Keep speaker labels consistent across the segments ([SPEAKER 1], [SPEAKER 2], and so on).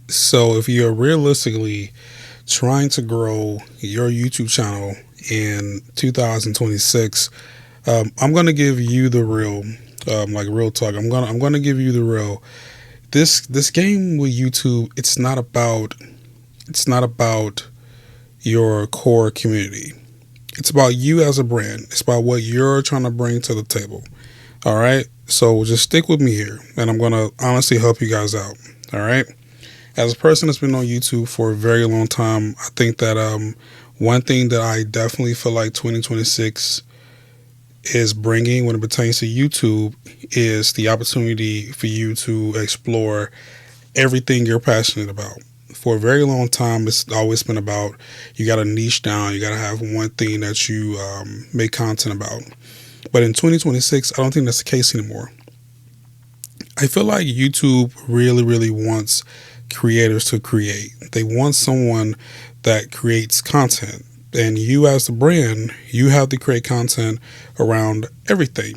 [SPEAKER 1] So if you're realistically trying to grow your YouTube channel in 2026, I'm gonna give you the real, like real talk. I'm gonna give you the real. This game with YouTube, it's not about your core community. It's about you as a brand. It's about what you're trying to bring to the table. All right. So just stick with me here, and I'm gonna honestly help you guys out. All right. As a person that's been on YouTube for a very long time, I think that one thing that I definitely feel like 2026 is bringing when it pertains to YouTube is the opportunity for you to explore everything you're passionate about. For a very long time, it's always been about you got to niche down, you got to have one thing that you make content about. But in 2026, I don't think that's the case anymore. I feel like YouTube really, really wants creators to create. They want someone that creates content. And you, as the brand, you have to create content around everything.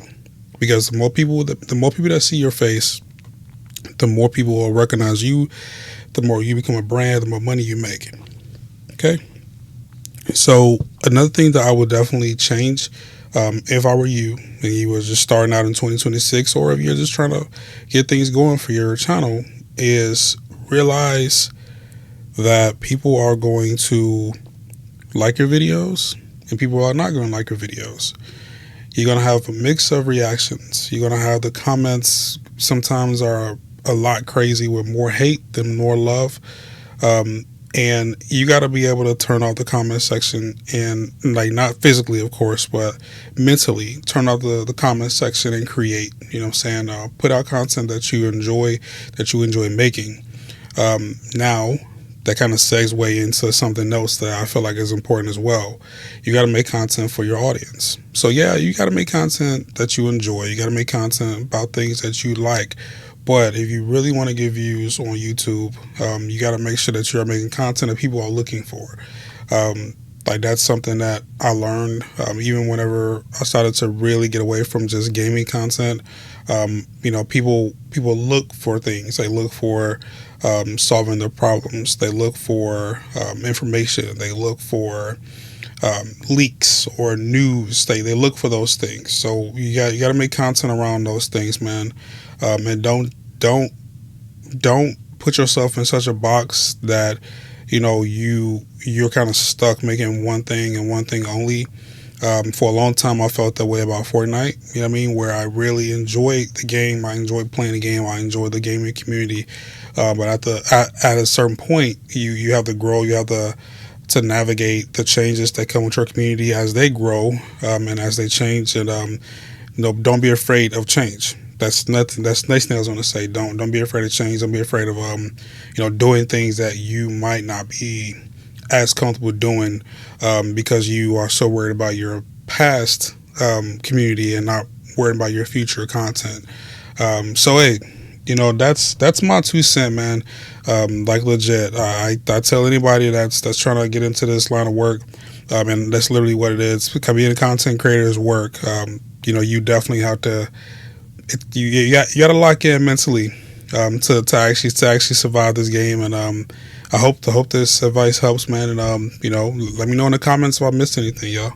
[SPEAKER 1] Because the more people that see your face, the more people will recognize you, the more you become a brand, the more money you make. Okay. So another thing that I would definitely change, if I were you and you were just starting out in 2026, or if you're just trying to get things going for your channel, is realize that people are going to like your videos and people are not going to like your videos. You're going to have a mix of reactions. You're going to have the comments sometimes are a lot crazy with more hate than more love. Um, and you got to be able to turn off the comment section and, like, not physically, of course, but mentally turn off the comment section and create, you know what I'm saying? Put out content that you enjoy making. Now, that kind of segue into something else that I feel like is important as well. You got to make content for your audience. So yeah, you got to make content that you enjoy. You got to make content about things that you like. But if you really want to get views on YouTube, you got to make sure that you're making content that people are looking for. Um, like that's something that I learned even whenever I started to really get away from just gaming content. People look for things. They look for solving their problems. They look for information. They look for leaks or news. They look for those things. So you got to make content around those things, man. And don't don't put yourself in such a box that you're kind of stuck making one thing and one thing only. For a long time, I felt that way about Fortnite. You know what I mean? Where I really enjoyed the game, I enjoyed playing the game, I enjoyed the gaming community. But at a certain point, you have to grow. You have to navigate the changes that come with your community as they grow and as they change. And don't be afraid of change. That's nothing. That's next thing I was going to say. Don't be afraid of change. Don't be afraid of doing things that you might not be as comfortable doing because you are so worried about your past community and not worried about your future content. So hey, that's my 2 cent, man. Like legit, I tell anybody that's trying to get into this line of work, and that's literally what it is. Because being a content creator is work. You definitely have to. You got to lock in mentally to actually survive this game. And I hope this advice helps, man. And let me know in the comments if I missed anything, y'all.